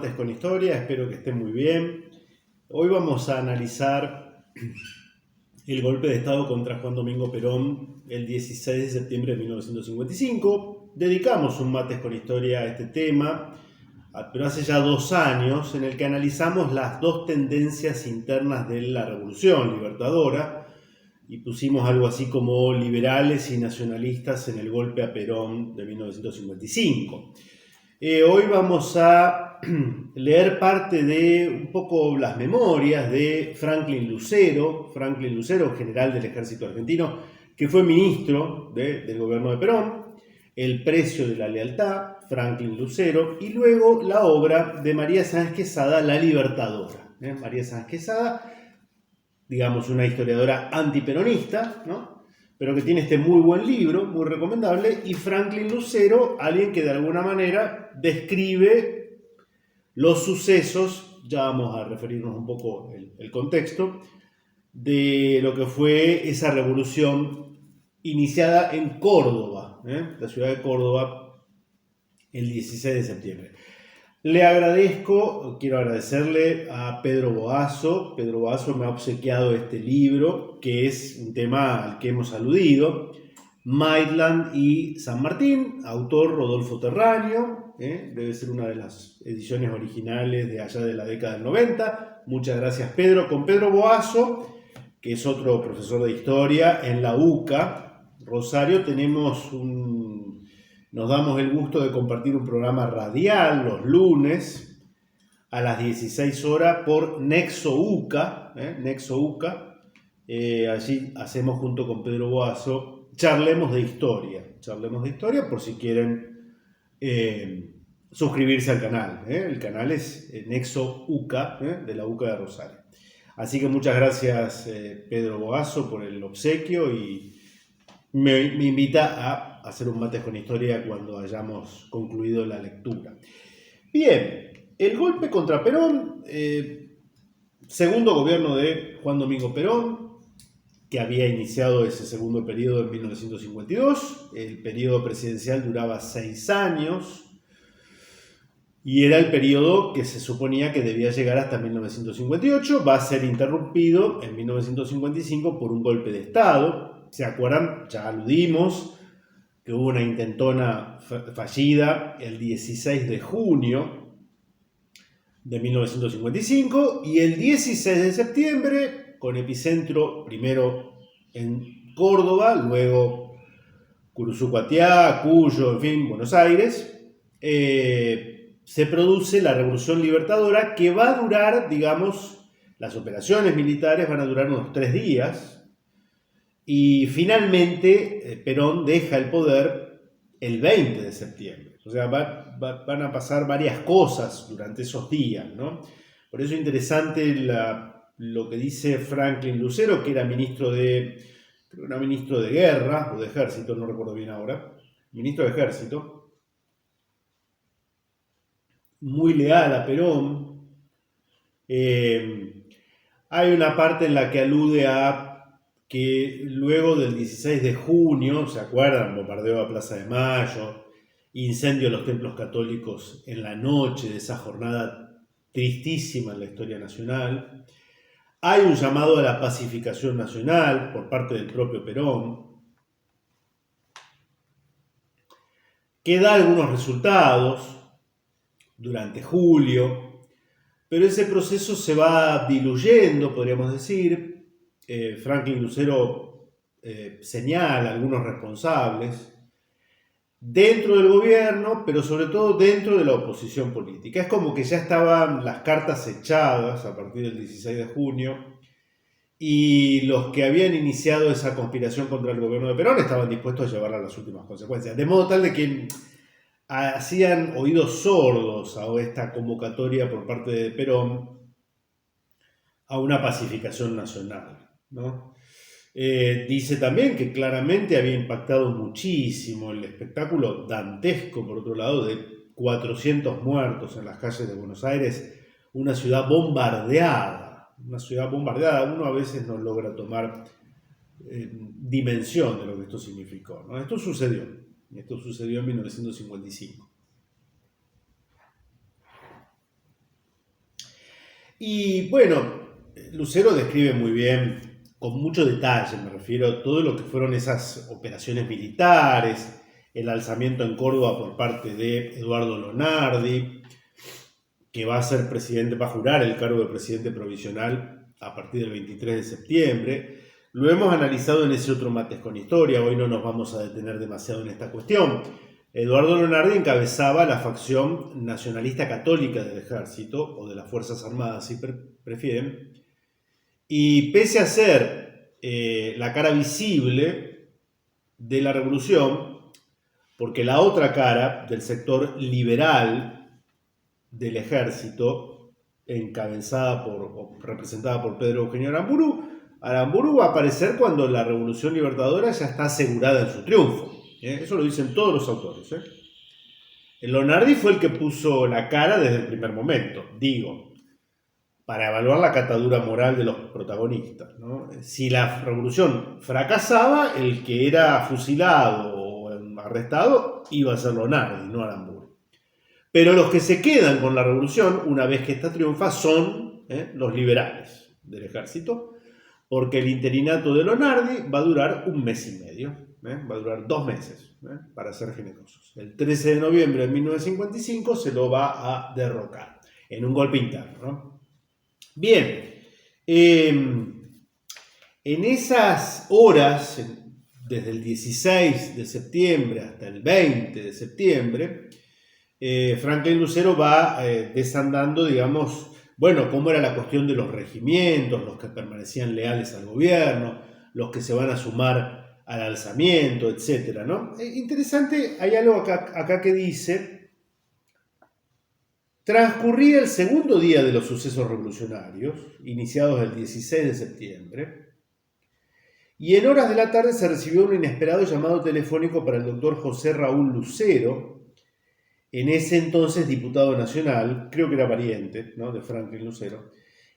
Mates con Historia, espero que estén muy bien. Hoy vamos a analizar el golpe de Estado contra Juan Domingo Perón el 16 de septiembre de 1955. Dedicamos un Mates con Historia a este tema, pero hace ya 2 años, en el que analizamos las dos tendencias internas de la Revolución Libertadora y pusimos algo así como liberales y nacionalistas en el golpe a Perón de 1955. Hoy vamos a leer parte de un poco las memorias de Franklin Lucero, general del Ejército Argentino, que fue ministro del gobierno de Perón, El precio de la lealtad, Franklin Lucero, y luego la obra de María Sáenz Quesada, La Libertadora. María Sáenz Quesada, digamos una historiadora antiperonista, ¿no?, pero que tiene este muy buen libro, muy recomendable, y Franklin Lucero, alguien que de alguna manera describe los sucesos, ya vamos a referirnos un poco el contexto, de lo que fue esa revolución iniciada en Córdoba, la ciudad de Córdoba, el 16 de septiembre. Quiero agradecerle a Pedro Boazo. Pedro Boazo me ha obsequiado este libro, que es un tema al que hemos aludido, Maitland y San Martín, autor Rodolfo Terraño, debe ser una de las ediciones originales de allá de la década del 90. Muchas gracias, Pedro. Con Pedro Boazo, que es otro profesor de historia en la UCA Rosario, nos damos el gusto de compartir un programa radial los lunes a las 16 horas por Nexo UCA. Allí hacemos junto con Pedro Boazo, charlemos de historia por si quieren suscribirse al canal. El canal es Nexo UCA, de la UCA de Rosario. Así que muchas gracias, Pedro Boazo, por el obsequio, y me invita a hacer un Mates con Historia cuando hayamos concluido la lectura. Bien, el golpe contra Perón, segundo gobierno de Juan Domingo Perón, que había iniciado ese segundo periodo en 1952. El periodo presidencial duraba 6 años y era el periodo que se suponía que debía llegar hasta 1958. Va a ser interrumpido en 1955 por un golpe de Estado. ¿Se acuerdan? Ya aludimos que hubo una intentona fallida el 16 de junio de 1955 y el 16 de septiembre, con epicentro primero en Córdoba, luego Curuzucuatiá, Cuyo, en fin, Buenos Aires, se produce la Revolución Libertadora, que va a durar, digamos, las operaciones militares van a durar unos 3 días, y finalmente Perón deja el poder el 20 de septiembre. O sea, van a pasar varias cosas durante esos días, ¿no? Por eso es interesante lo que dice Franklin Lucero, que era ministro de guerra o de ejército, no recuerdo bien ahora, ministro de ejército, muy leal a Perón. Hay una parte en la que alude a que luego del 16 de junio, ¿se acuerdan? Bombardeo a Plaza de Mayo, incendio a los templos católicos en la noche de esa jornada tristísima en la historia nacional. Hay un llamado a la pacificación nacional por parte del propio Perón, que da algunos resultados durante julio, pero ese proceso se va diluyendo, podríamos decir. Franklin Lucero señala algunos responsables dentro del gobierno, pero sobre todo dentro de la oposición política. Es como que ya estaban las cartas echadas a partir del 16 de junio y los que habían iniciado esa conspiración contra el gobierno de Perón estaban dispuestos a llevarla a las últimas consecuencias. De modo tal de que hacían oídos sordos a esta convocatoria por parte de Perón a una pacificación nacional, ¿no? Dice también que claramente había impactado muchísimo el espectáculo dantesco, por otro lado, de 400 muertos en las calles de Buenos Aires, una ciudad bombardeada. Uno a veces no logra tomar dimensión de lo que esto significó, ¿no? Esto sucedió en 1955. Y bueno, Lucero describe muy bien, con mucho detalle, me refiero, todo lo que fueron esas operaciones militares, el alzamiento en Córdoba por parte de Eduardo Lonardi, que va a ser presidente, va a jurar el cargo de presidente provisional a partir del 23 de septiembre. Lo hemos analizado en ese otro Mates con Historia, hoy no nos vamos a detener demasiado en esta cuestión. Eduardo Lonardi encabezaba la facción nacionalista católica del ejército, o de las Fuerzas Armadas, si prefieren, y pese a ser la cara visible de la revolución, porque la otra cara del sector liberal del ejército, encabezada o representada por Pedro Eugenio Aramburu va a aparecer cuando la Revolución Libertadora ya está asegurada en su triunfo. Eso lo dicen todos los autores. Lonardi fue el que puso la cara desde el primer momento, digo, para evaluar la catadura moral de los protagonistas, ¿no? Si la revolución fracasaba, el que era fusilado o arrestado iba a ser Lonardi, no Aramburu. Pero los que se quedan con la revolución, una vez que esta triunfa, son los liberales del ejército, porque el interinato de Lonardi va a durar 1 mes y medio, va a durar 2 meses, para ser generosos. El 13 de noviembre de 1955 se lo va a derrocar en un golpe interno, ¿no? Bien, en esas horas, desde el 16 de septiembre hasta el 20 de septiembre, Franklin Lucero va desandando, digamos, bueno, cómo era la cuestión de los regimientos, los que permanecían leales al gobierno, los que se van a sumar al alzamiento, etc., ¿no? Interesante, hay algo acá que dice: transcurría el segundo día de los sucesos revolucionarios, iniciados el 16 de septiembre, y en horas de la tarde se recibió un inesperado llamado telefónico para el doctor José Raúl Lucero, en ese entonces diputado nacional, creo que era pariente, ¿no?, de Franklin Lucero,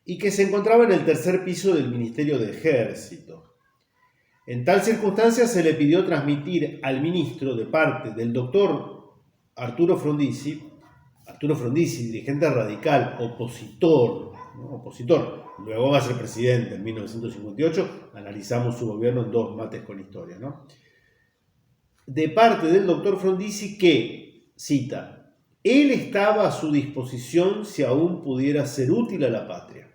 y que se encontraba en el tercer piso del Ministerio de Ejército. En tal circunstancia se le pidió transmitir al ministro, de parte del doctor Arturo Frondizi, dirigente radical, opositor, luego va a ser presidente en 1958, analizamos su gobierno en 2 Mates con Historia, ¿no? De parte del doctor Frondizi que, cita, él estaba a su disposición si aún pudiera ser útil a la patria.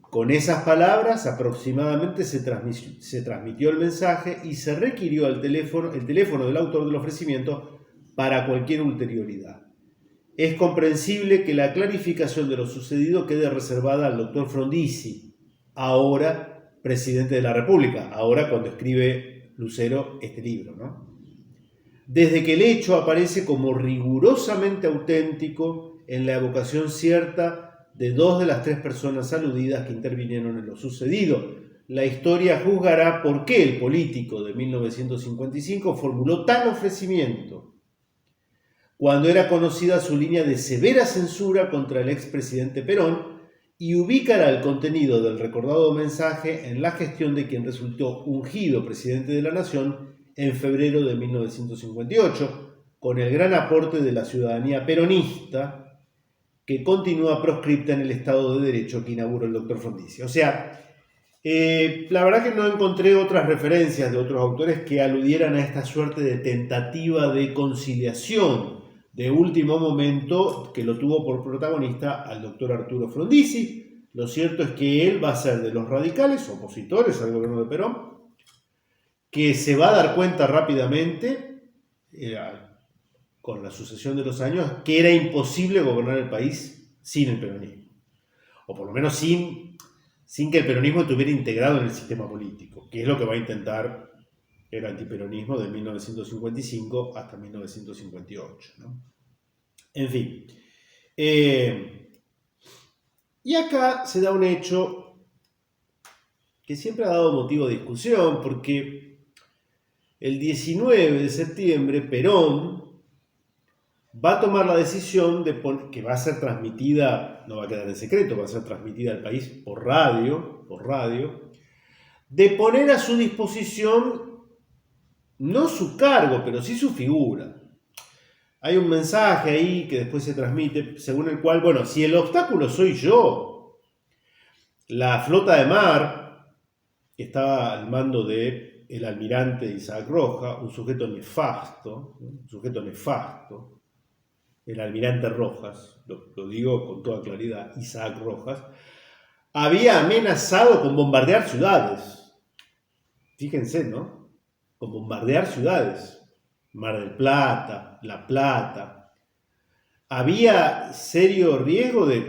Con esas palabras aproximadamente se transmitió el mensaje y se requirió el teléfono del autor del ofrecimiento para cualquier ulterioridad. Es comprensible que la clarificación de lo sucedido quede reservada al doctor Frondizi, ahora presidente de la República, ahora cuando escribe Lucero este libro, ¿no? Desde que el hecho aparece como rigurosamente auténtico en la evocación cierta de 2 de las 3 personas aludidas que intervinieron en lo sucedido. La historia juzgará por qué el político de 1955 formuló tal ofrecimiento, cuando era conocida su línea de severa censura contra el expresidente Perón, y ubicará el contenido del recordado mensaje en la gestión de quien resultó ungido presidente de la Nación en febrero de 1958, con el gran aporte de la ciudadanía peronista que continúa proscripta en el Estado de Derecho que inauguró el doctor Frondizi. O sea, la verdad que no encontré otras referencias de otros autores que aludieran a esta suerte de tentativa de conciliación de último momento que lo tuvo por protagonista al doctor Arturo Frondizi. Lo cierto es que él va a ser de los radicales, opositores al gobierno de Perón, que se va a dar cuenta rápidamente, con la sucesión de los años, que era imposible gobernar el país sin el peronismo. O por lo menos sin que el peronismo estuviera integrado en el sistema político, que es lo que va a intentar el antiperonismo de 1955 hasta 1958, ¿no? En fin. Y acá se da un hecho que siempre ha dado motivo de discusión, porque el 19 de septiembre Perón va a tomar la decisión que va a ser transmitida, no va a quedar en secreto, va a ser transmitida al país por radio, de poner a su disposición no su cargo, pero sí su figura. hay un mensaje ahí que después se transmite, según el cual, bueno, si el obstáculo soy yo, la flota de mar, que estaba al mando de el almirante Isaac Rojas, un sujeto nefasto, el almirante Rojas, lo digo con toda claridad, Isaac Rojas, había amenazado con bombardear ciudades. Fíjense, ¿no? Con bombardear ciudades. Mar del Plata, La Plata. Había serio riesgo de...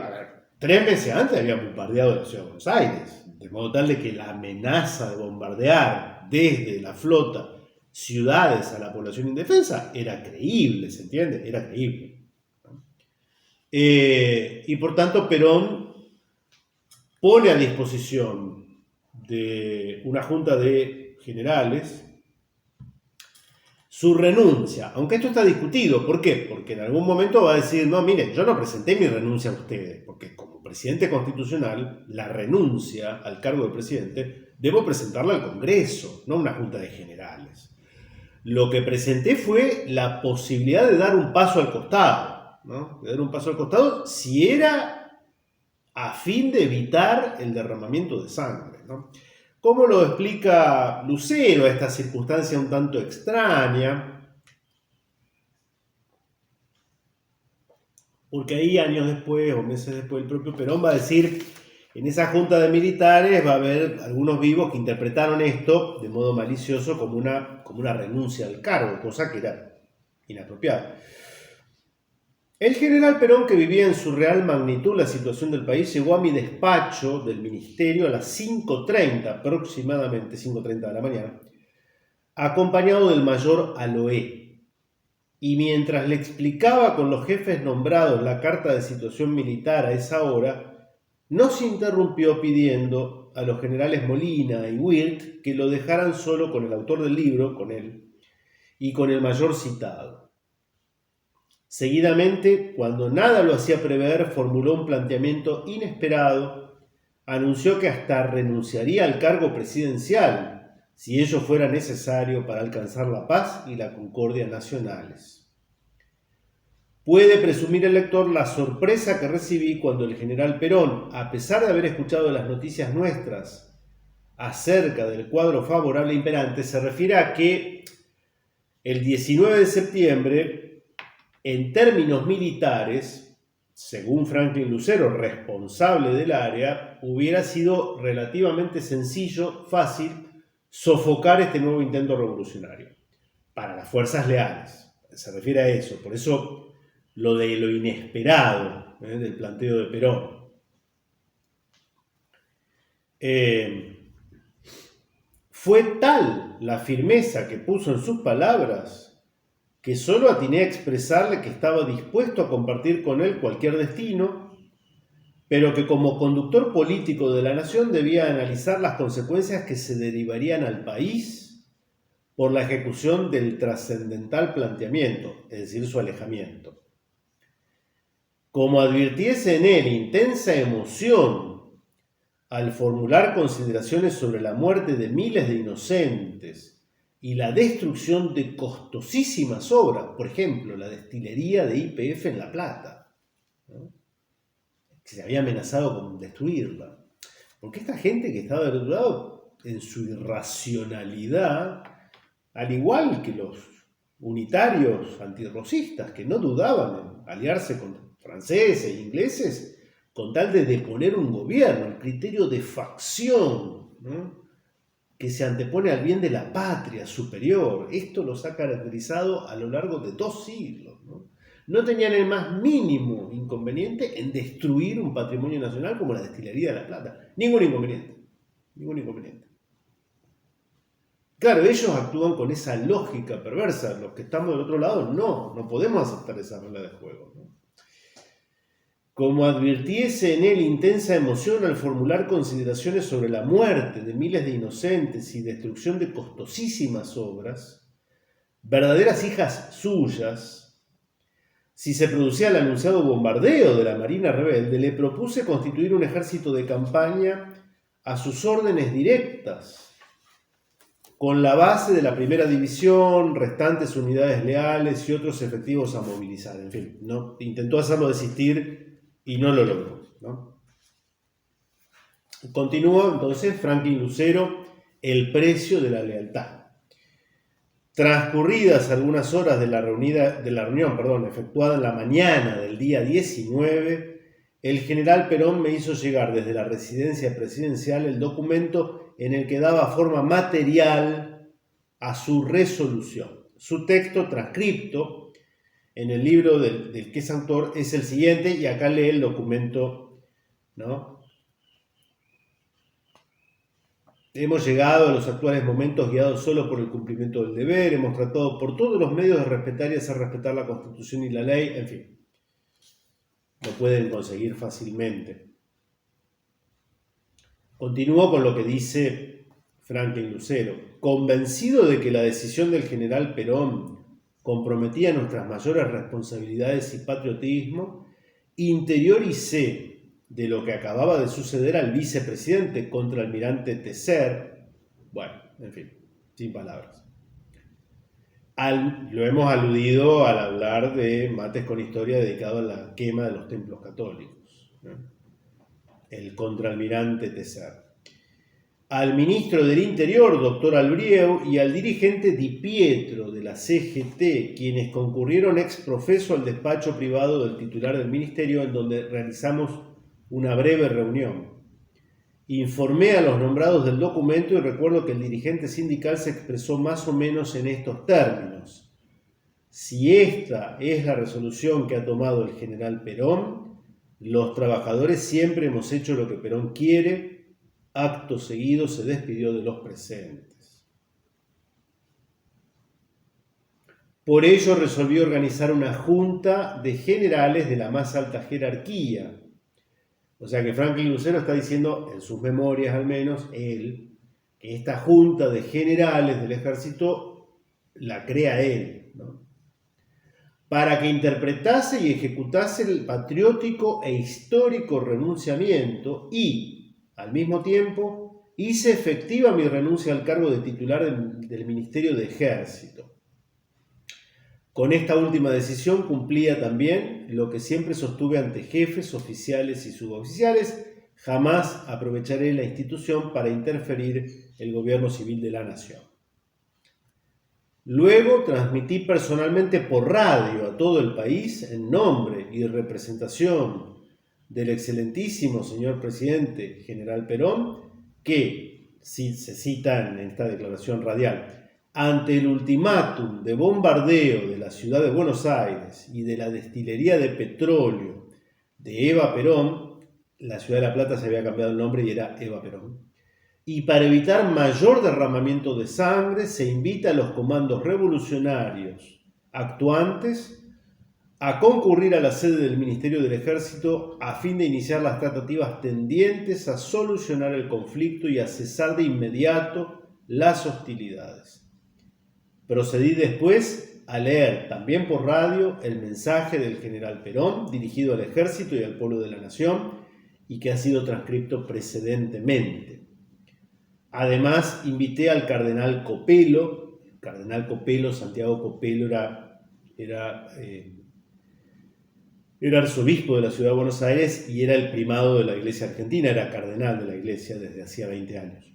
3 meses antes había bombardeado la ciudad de Buenos Aires, de modo tal de que la amenaza de bombardear desde la flota ciudades a la población indefensa era creíble, ¿se entiende? Era creíble. Y por tanto Perón pone a disposición de una junta de generales su renuncia, aunque esto está discutido. ¿Por qué? Porque en algún momento va a decir, no, miren, yo no presenté mi renuncia a ustedes, porque como presidente constitucional, la renuncia al cargo de presidente debo presentarla al Congreso, no a una junta de generales. Lo que presenté fue la posibilidad de dar un paso al costado, ¿no? De dar un paso al costado si era a fin de evitar el derramamiento de sangre, ¿no? ¿Cómo lo explica Lucero esta circunstancia un tanto extraña? Porque ahí años después o meses después el propio Perón va a decir, en esa junta de militares va a haber algunos vivos que interpretaron esto de modo malicioso como una renuncia al cargo, cosa que era inapropiada. El general Perón, que vivía en surreal magnitud la situación del país, llegó a mi despacho del ministerio a las 5:30, aproximadamente 5:30 de la mañana, acompañado del mayor Aloé. Y mientras le explicaba con los jefes nombrados la carta de situación militar a esa hora, nos interrumpió pidiendo a los generales Molina y Wirth que lo dejaran solo con el autor del libro, con él, y con el mayor citado. Seguidamente, cuando nada lo hacía prever, formuló un planteamiento inesperado, anunció que hasta renunciaría al cargo presidencial si ello fuera necesario para alcanzar la paz y la concordia nacionales. Puede presumir el lector la sorpresa que recibí cuando el general Perón, a pesar de haber escuchado las noticias nuestras acerca del cuadro favorable imperante, se refiere a que el 19 de septiembre, en términos militares, según Franklin Lucero, responsable del área, hubiera sido relativamente sencillo, fácil, sofocar este nuevo intento revolucionario para las fuerzas leales. Se refiere a eso, por eso lo de lo inesperado del planteo de Perón. Fue tal la firmeza que puso en sus palabras que solo atiné a expresarle que estaba dispuesto a compartir con él cualquier destino, pero que como conductor político de la nación debía analizar las consecuencias que se derivarían al país por la ejecución del trascendental planteamiento, es decir, su alejamiento. Como advirtiese en él intensa emoción al formular consideraciones sobre la muerte de miles de inocentes y la destrucción de costosísimas obras, por ejemplo, la destilería de YPF en La Plata, ¿no? Que se había amenazado con destruirla. Porque esta gente que estaba del otro lado, en su irracionalidad, al igual que los unitarios antirrocistas, que no dudaban en aliarse con franceses e ingleses, con tal de deponer un gobierno, el criterio de facción, ¿no?, que se antepone al bien de la patria superior. Esto los ha caracterizado a lo largo de 2 siglos, ¿no? No tenían el más mínimo inconveniente en destruir un patrimonio nacional como la destilería de La Plata. Ningún inconveniente. Claro, ellos actúan con esa lógica perversa. Los que estamos del otro lado, no podemos aceptar esa regla de juego, ¿no? Como advirtiese en él intensa emoción al formular consideraciones sobre la muerte de miles de inocentes y destrucción de costosísimas obras, verdaderas hijas suyas, si se producía el anunciado bombardeo de la Marina rebelde, le propuse constituir un ejército de campaña a sus órdenes directas, con la base de la primera división, restantes unidades leales y otros efectivos a movilizar. En fin, ¿no? Intentó hacerlo desistir y no lo logró, ¿no? Continuó entonces Franklin Lucero, el precio de la lealtad. Transcurridas algunas horas de la reunión, efectuada en la mañana del día 19, el general Perón me hizo llegar desde la residencia presidencial el documento en el que daba forma material a su resolución. Su texto transcripto en el libro del que es autor es el siguiente, y acá lee el documento, ¿no? Hemos llegado a los actuales momentos guiados solo por el cumplimiento del deber, hemos tratado por todos los medios de respetar y hacer respetar la Constitución y la ley, en fin, lo pueden conseguir fácilmente. Continúo con lo que dice Franklin Lucero. Convencido de que la decisión del general Perón comprometía nuestras mayores responsabilidades y patriotismo, interioricé de lo que acababa de suceder al vicepresidente contraalmirante Tesser, bueno, en fin, sin palabras. Lo hemos aludido al hablar de Mates con Historia dedicado a la quema de los templos católicos, ¿no? El contraalmirante Tesser. Al ministro del Interior, doctor Albrieu, y al dirigente Di Pietro de la CGT, quienes concurrieron ex profeso al despacho privado del titular del ministerio, en donde realizamos una breve reunión. Informé a los nombrados del documento y recuerdo que el dirigente sindical se expresó más o menos en estos términos. Si esta es la resolución que ha tomado el general Perón, los trabajadores siempre hemos hecho lo que Perón quiere. Acto seguido se despidió de los presentes. Por ello resolvió organizar una junta de generales de la más alta jerarquía. O sea que Franklin Lucero está diciendo, en sus memorias al menos, él, que esta junta de generales del ejército la crea él, ¿no? Para que interpretase y ejecutase el patriótico e histórico renunciamiento y, al mismo tiempo, hice efectiva mi renuncia al cargo de titular del Ministerio de Ejército. Con esta última decisión cumplía también lo que siempre sostuve ante jefes, oficiales y suboficiales: jamás aprovecharé la institución para interferir el gobierno civil de la nación. Luego transmití personalmente por radio a todo el país, en nombre y representación del excelentísimo señor presidente general Perón, que, si se cita en esta declaración radial, ante el ultimátum de bombardeo de la ciudad de Buenos Aires y de la destilería de petróleo de Eva Perón, la ciudad de La Plata se había cambiado el nombre y era Eva Perón, y para evitar mayor derramamiento de sangre, se invita a los comandos revolucionarios actuantes a concurrir a la sede del Ministerio del Ejército a fin de iniciar las tratativas tendientes a solucionar el conflicto y a cesar de inmediato las hostilidades. Procedí después a leer también por radio el mensaje del general Perón dirigido al ejército y al pueblo de la nación y que ha sido transcrito precedentemente. Además, invité al cardenal Copelo. El cardenal Copelo, Santiago Copelo, era arzobispo de la ciudad de Buenos Aires y era el primado de la Iglesia Argentina, era cardenal de la Iglesia desde hacía 20 años.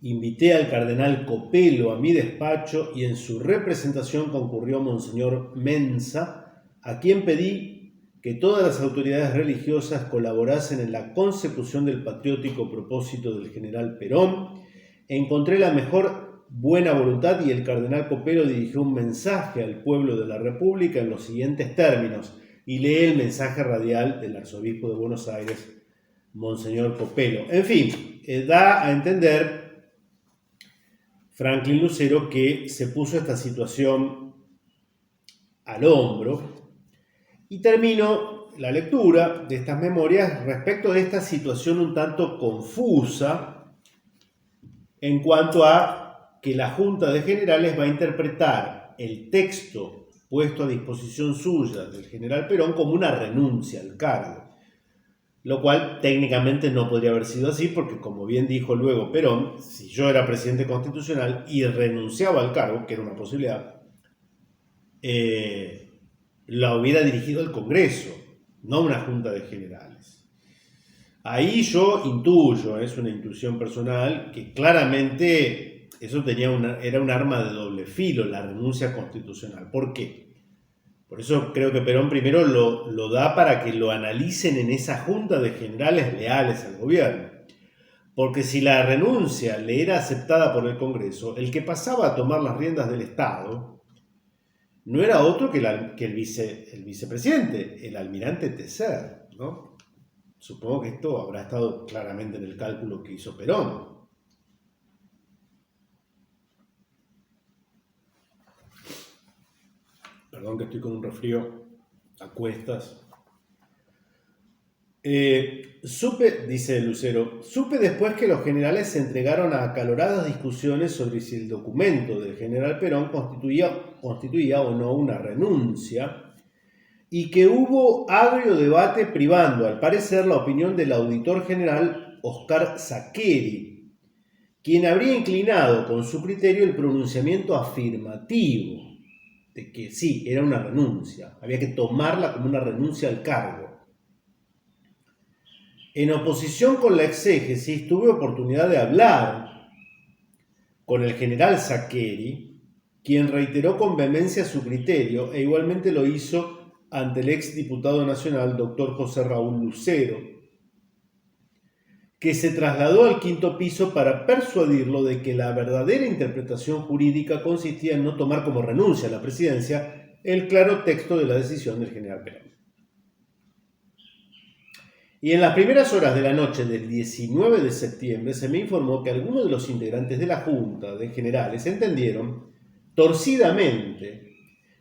Invité al cardenal Copelo a mi despacho y en su representación concurrió Monseñor Mensa, a quien pedí que todas las autoridades religiosas colaborasen en la consecución del patriótico propósito del general Perón. Encontré la mejor buena voluntad y el cardenal Copelo dirigió un mensaje al pueblo de la República en los siguientes términos, y lee el mensaje radial del arzobispo de Buenos Aires, Monseñor Copelo. En fin, da a entender Franklin Lucero que se puso esta situación al hombro, y termino la lectura de estas memorias respecto de esta situación un tanto confusa en cuanto a que la Junta de Generales va a interpretar el texto puesto a disposición suya del general Perón como una renuncia al cargo. lo cual técnicamente no podría haber sido así, porque como bien dijo luego Perón, si yo era presidente constitucional y renunciaba al cargo, que era una posibilidad, la hubiera dirigido el Congreso, no una junta de generales. Ahí yo intuyo, es una intuición personal, que claramente eso era un arma de doble filo, la renuncia constitucional. ¿Por qué? Por eso creo que Perón primero lo da para que lo analicen en esa junta de generales leales al gobierno. Porque si la renuncia le era aceptada por el Congreso, el que pasaba a tomar las riendas del Estado no era otro que el vicepresidente, el almirante Tecer, ¿no? Supongo que esto habrá estado claramente en el cálculo que hizo Perón. Perdón que estoy con un resfrío a cuestas. Dice Lucero, supe después que los generales se entregaron a acaloradas discusiones sobre si el documento del general Perón constituía o no una renuncia, y que hubo agrio debate privando, al parecer, la opinión del auditor general Oscar Saccheri, quien habría inclinado con su criterio el pronunciamiento afirmativo de que sí, era una renuncia, había que tomarla como una renuncia al cargo. En oposición con la exégesis, tuve oportunidad de hablar con el general Saccheri, quien reiteró con vehemencia su criterio e igualmente lo hizo ante el ex diputado nacional doctor José Raúl Lucero, que se trasladó al quinto piso para persuadirlo de que la verdadera interpretación jurídica consistía en no tomar como renuncia a la presidencia el claro texto de la decisión del general Perón. Y en las primeras horas de la noche del 19 de septiembre se me informó que algunos de los integrantes de la Junta de Generales entendieron torcidamente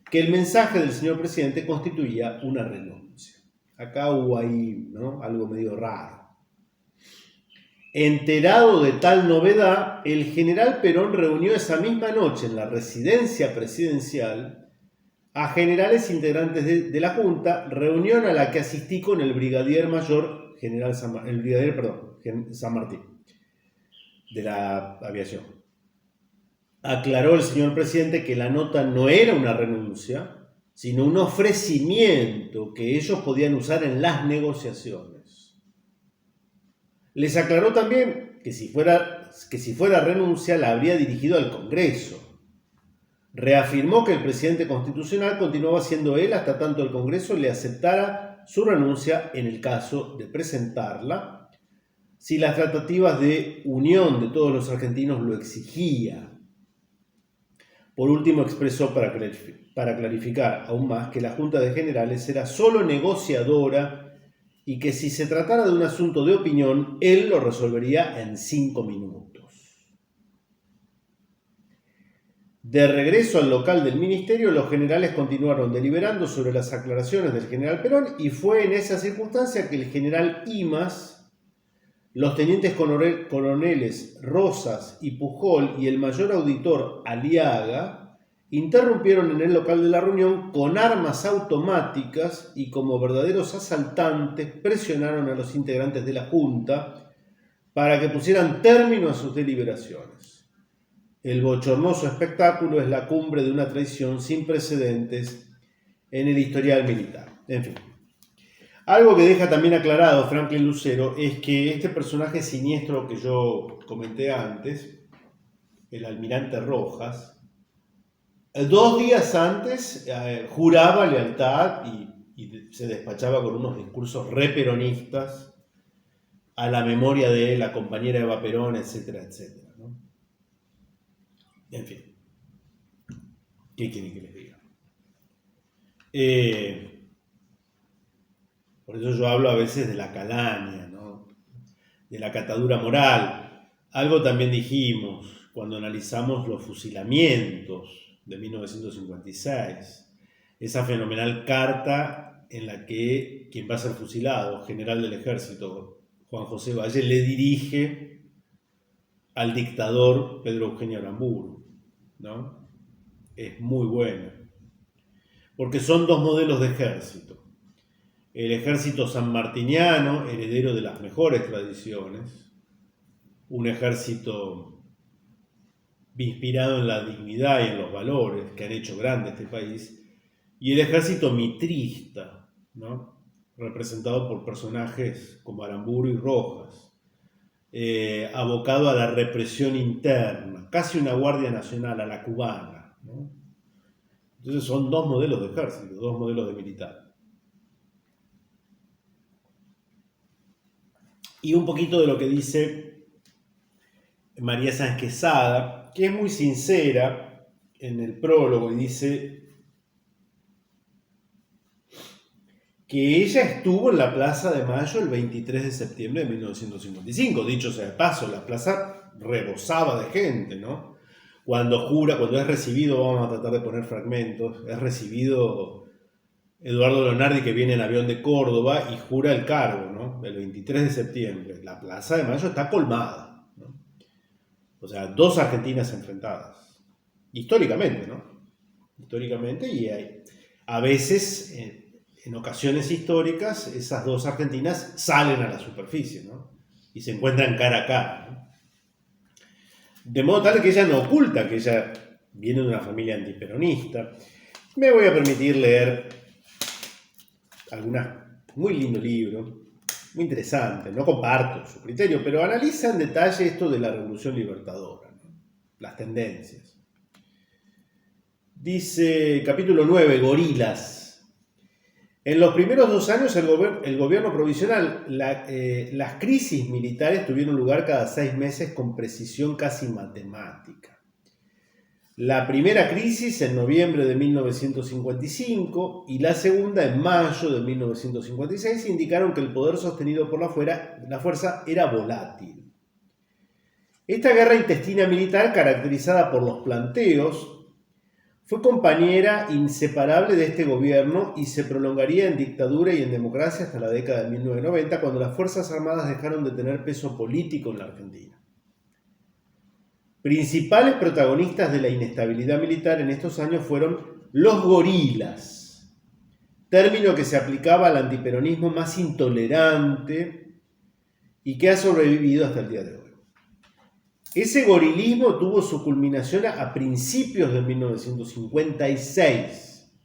que el mensaje del señor presidente constituía una renuncia. Acá hubo ahí, ¿no?, algo medio raro. Enterado de tal novedad, el general Perón reunió esa misma noche en la residencia presidencial a generales integrantes de la Junta, reunión a la que asistí con el brigadier mayor San Martín, de la aviación. Aclaró el señor presidente que la nota no era una renuncia, sino un ofrecimiento que ellos podían usar en las negociaciones. Les aclaró también que si fuera renuncia la habría dirigido al Congreso. Reafirmó que el presidente constitucional continuaba siendo él hasta tanto el Congreso le aceptara su renuncia en el caso de presentarla, si las tratativas de unión de todos los argentinos lo exigían. Por último, expresó para clarificar aún más que la Junta de Generales era solo negociadora y que si se tratara de un asunto de opinión, él lo resolvería en 5 minutos. De regreso al local del ministerio, los generales continuaron deliberando sobre las aclaraciones del general Perón y fue en esa circunstancia que el general Imaz, los tenientes coroneles Rosas y Pujol y el mayor auditor Aliaga interrumpieron en el local de la reunión con armas automáticas y como verdaderos asaltantes presionaron a los integrantes de la Junta para que pusieran término a sus deliberaciones. El bochornoso espectáculo es la cumbre de una traición sin precedentes en el historial militar. En fin. Algo que deja también aclarado Franklin Lucero es que este personaje siniestro que yo comenté antes, el almirante Rojas, 2 días antes juraba lealtad y se despachaba con unos discursos reperonistas a la memoria de la compañera Eva Perón, etcétera, etcétera, ¿no? En fin, ¿qué quieren que les diga? Por eso yo hablo a veces de la calaña, ¿no?, de la catadura moral. Algo también dijimos cuando analizamos los fusilamientos de 1956, esa fenomenal carta en la que quien va a ser fusilado, general del ejército Juan José Valle, le dirige al dictador Pedro Eugenio Aramburu, ¿no? Es muy bueno, porque son 2 modelos de ejército. el ejército sanmartiniano, heredero de las mejores tradiciones, un ejército inspirado en la dignidad y en los valores que han hecho grande este país, y el ejército mitrista, ¿no? Representado por personajes como Aramburu y Rojas, abocado a la represión interna, casi una guardia nacional a la cubana, ¿no? Entonces son dos modelos de ejército, dos modelos de militar. Y un poquito de lo que dice María Sáenz Quesada, que es muy sincera en el prólogo, y dice que ella estuvo en la Plaza de Mayo el 23 de septiembre de 1955. Dicho sea de paso, la plaza rebosaba de gente, ¿no? Cuando es recibido, vamos a tratar de poner fragmentos, es recibido Eduardo Lonardi, que viene en avión de Córdoba y jura el cargo, ¿no? El 23 de septiembre. La Plaza de Mayo está colmada, ¿no? O sea, dos Argentinas enfrentadas. Históricamente, ¿no? Históricamente, y a veces, en ocasiones históricas, esas dos Argentinas salen a la superficie, ¿no? Y se encuentran cara a cara, ¿no? De modo tal que ella no oculta que ella viene de una familia antiperonista. Me voy a permitir leer muy lindo libro, muy interesante. No comparto su criterio, pero analiza en detalle esto de la Revolución Libertadora, ¿no? Las tendencias. Dice, capítulo 9, Gorilas. En los primeros 2 años el gobierno provisional, las crisis militares tuvieron lugar cada 6 meses con precisión casi matemática. La primera crisis en noviembre de 1955 y la segunda en mayo de 1956 indicaron que el poder sostenido por la fuerza era volátil. Esta guerra intestina militar, caracterizada por los planteos, fue compañera inseparable de este gobierno y se prolongaría en dictadura y en democracia hasta la década de 1990, cuando las Fuerzas Armadas dejaron de tener peso político en la Argentina. Principales protagonistas de la inestabilidad militar en estos años fueron los gorilas, término que se aplicaba al antiperonismo más intolerante y que ha sobrevivido hasta el día de hoy. Ese gorilismo tuvo su culminación a principios de 1956,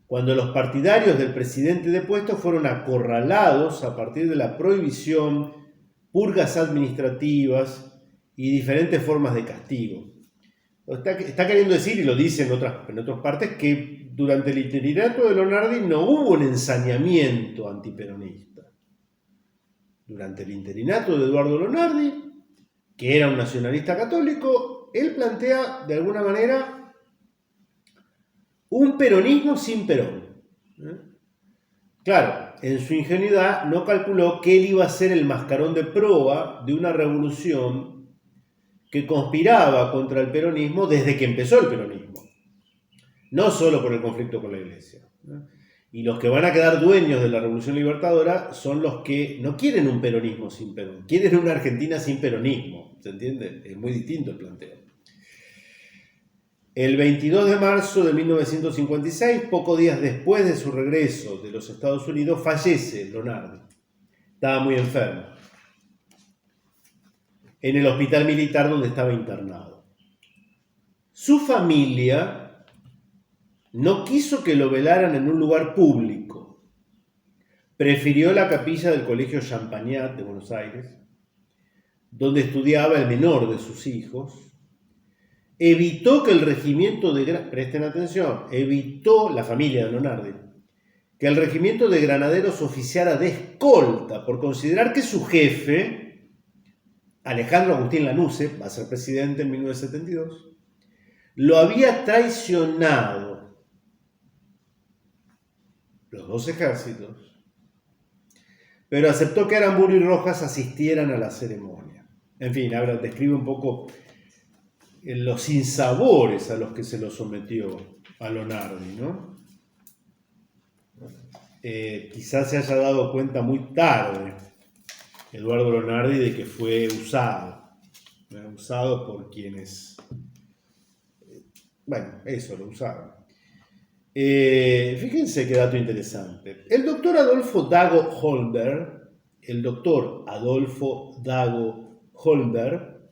cuando los partidarios del presidente depuesto fueron acorralados a partir de la prohibición, purgas administrativas y diferentes formas de castigo. Está queriendo decir, y lo dice en otras partes, que durante el interinato de Lonardi no hubo un ensañamiento antiperonista. Durante el interinato de Eduardo Lonardi, que era un nacionalista católico, él plantea, de alguna manera, un peronismo sin Perón. Claro, en su ingenuidad no calculó que él iba a ser el mascarón de proa de una revolución que conspiraba contra el peronismo desde que empezó el peronismo. No solo por el conflicto con la Iglesia. Y los que van a quedar dueños de la Revolución Libertadora son los que no quieren un peronismo sin Perón, quieren una Argentina sin peronismo. ¿Se entiende? Es muy distinto el planteo. El 22 de marzo de 1956, pocos días después de su regreso de los Estados Unidos, fallece Lonardi. Estaba muy enfermo en el hospital militar donde estaba internado. Su familia no quiso que lo velaran en un lugar público. Prefirió la capilla del Colegio Champagnat de Buenos Aires, donde estudiaba el menor de sus hijos. Evitó que el regimiento presten atención, evitó la familia de Lonardi, que el regimiento de granaderos oficiara de escolta por considerar que su jefe, Alejandro Agustín Lanusse, va a ser presidente en 1972, lo había traicionado. Los dos ejércitos, pero aceptó que Aramburu y Rojas asistieran a la ceremonia. En fin, ahora describe un poco los sinsabores a los que se lo sometió a Lonardi, ¿no? Quizás se haya dado cuenta muy tarde Eduardo Lonardi de que fue usado por quienes, bueno, eso, lo usaron. Fíjense qué dato interesante. El doctor Adolfo Dago Holmberg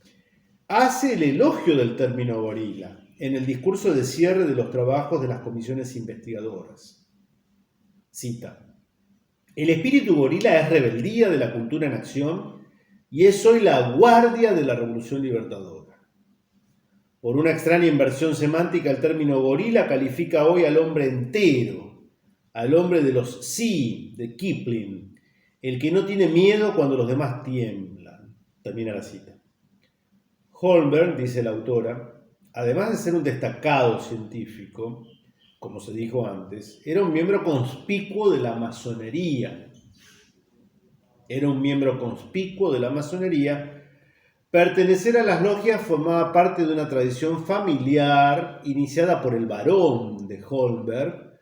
hace el elogio del término gorila en el discurso de cierre de los trabajos de las comisiones investigadoras. Cita: el espíritu gorila es rebeldía de la cultura en acción y es hoy la guardia de la revolución libertadora. Por una extraña inversión semántica, el término gorila califica hoy al hombre entero, al hombre de los sí, de Kipling, el que no tiene miedo cuando los demás tiemblan. Termina la cita. Holmberg, dice la autora, además de ser un destacado científico, como se dijo antes, era un miembro conspicuo de la masonería. Pertenecer a las logias formaba parte de una tradición familiar iniciada por el barón de Holmberg,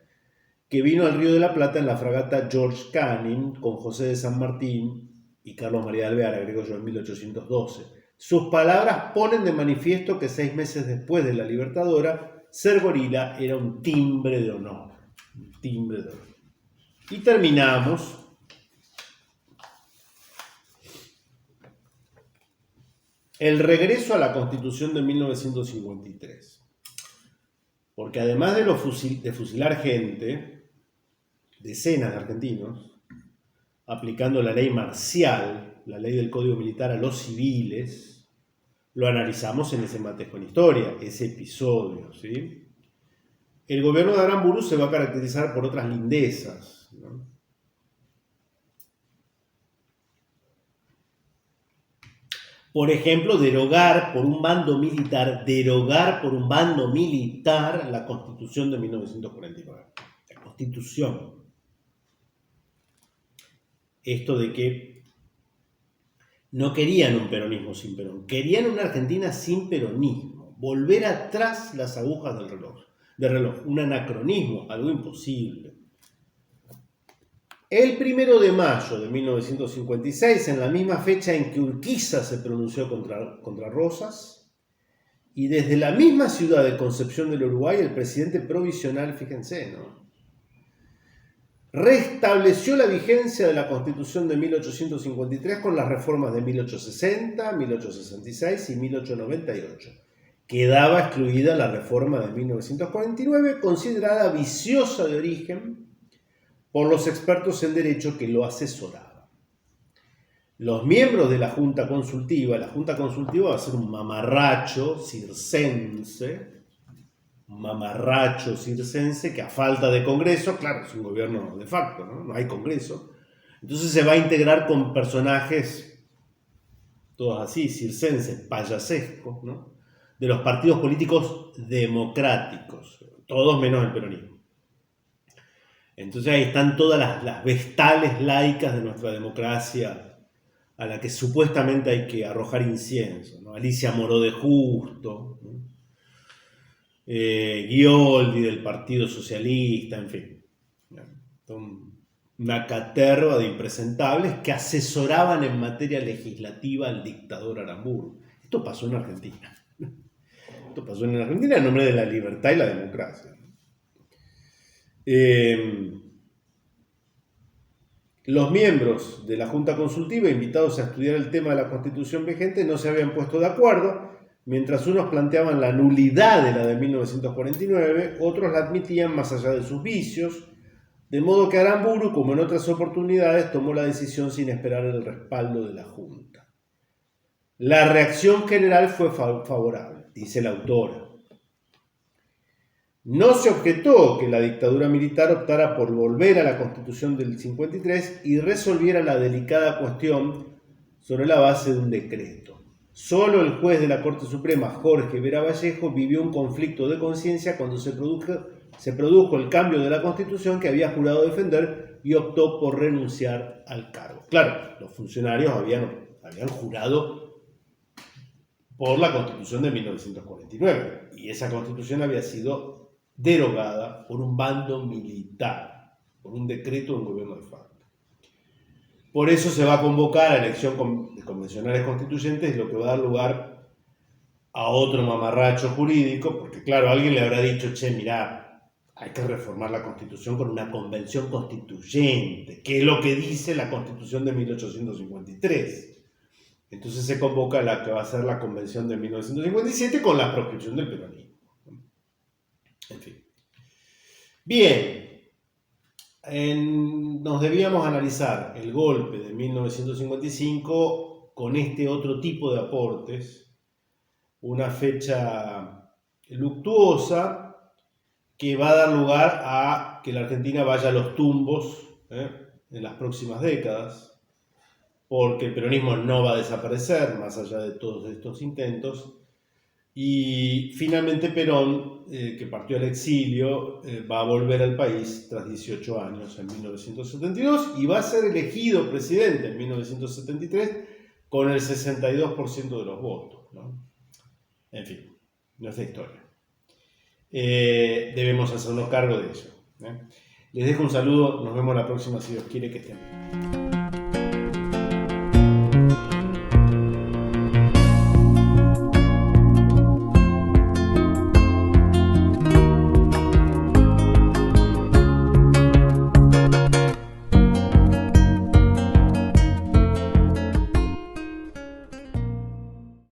que vino al Río de la Plata en la fragata George Canning con José de San Martín y Carlos María de Alvear, agrego yo, en 1812. Sus palabras ponen de manifiesto que 6 meses después de la Libertadora, ser gorila era un timbre de honor. Y terminamos el regreso a la Constitución de 1953. Porque además de fusilar gente, decenas de argentinos, aplicando la ley marcial, la ley del Código Militar a los civiles, lo analizamos en ese Mates con Historia, ese episodio, ¿sí? El gobierno de Aramburu se va a caracterizar por otras lindezas, ¿no? Por ejemplo, derogar por un bando militar la Constitución de 1949. La Constitución. Esto de que no querían un peronismo sin Perón, querían una Argentina sin peronismo, volver atrás las agujas del reloj, un anacronismo, algo imposible. El 1 de mayo de 1956, en la misma fecha en que Urquiza se pronunció contra Rosas, y desde la misma ciudad de Concepción del Uruguay, el presidente provisional, fíjense, ¿no?, restableció la vigencia de la Constitución de 1853 con las reformas de 1860, 1866 y 1898. Quedaba excluida la reforma de 1949, considerada viciosa de origen por los expertos en derecho que lo asesoraban. Los miembros de la Junta Consultiva va a ser un mamarracho circense que a falta de Congreso, claro, es un gobierno de facto, no hay Congreso, entonces se va a integrar con personajes todos así, circenses, payasescos, ¿no?, de los partidos políticos democráticos, todos menos el peronismo. Entonces ahí están todas las vestales laicas de nuestra democracia a la que supuestamente hay que arrojar incienso, ¿no? Alicia Moró de Justo, ¿no?, Ghioldi del Partido Socialista, en fin. Una caterva de impresentables que asesoraban en materia legislativa al dictador Aramburu. Esto pasó en Argentina. En nombre de la libertad y la democracia. Los miembros de la Junta Consultiva, invitados a estudiar el tema de la Constitución vigente, no se habían puesto de acuerdo. Mientras unos planteaban la nulidad de la de 1949, otros la admitían más allá de sus vicios, de modo que Aramburu, como en otras oportunidades, tomó la decisión sin esperar el respaldo de la Junta. La reacción general fue favorable, dice la autora. No se objetó que la dictadura militar optara por volver a la Constitución del 53 y resolviera la delicada cuestión sobre la base de un decreto. Solo el juez de la Corte Suprema, Jorge Vera Vallejo, vivió un conflicto de conciencia cuando se produjo el cambio de la Constitución que había jurado defender y optó por renunciar al cargo. Claro, los funcionarios habían jurado por la Constitución de 1949 y esa Constitución había sido derogada por un bando militar, por un decreto de un gobierno de facto. Por eso se va a convocar a elección de convencionales constituyentes, lo que va a dar lugar a otro mamarracho jurídico, porque claro, alguien le habrá dicho, che, mirá, hay que reformar la Constitución con una convención constituyente, que es lo que dice la Constitución de 1853. Entonces se convoca la que va a ser la Convención de 1957 con la proscripción del peronismo. En fin. Bien, nos debíamos analizar el golpe de 1955 con este otro tipo de aportes, una fecha luctuosa que va a dar lugar a que la Argentina vaya a los tumbos en las próximas décadas, porque el peronismo no va a desaparecer más allá de todos estos intentos. Y finalmente Perón, que partió al exilio, va a volver al país tras 18 años en 1972 y va a ser elegido presidente en 1973 con el 62% de los votos, ¿no? En fin, nuestra historia. Debemos hacernos cargo de eso. Les dejo un saludo, nos vemos la próxima si Dios quiere que estén bien.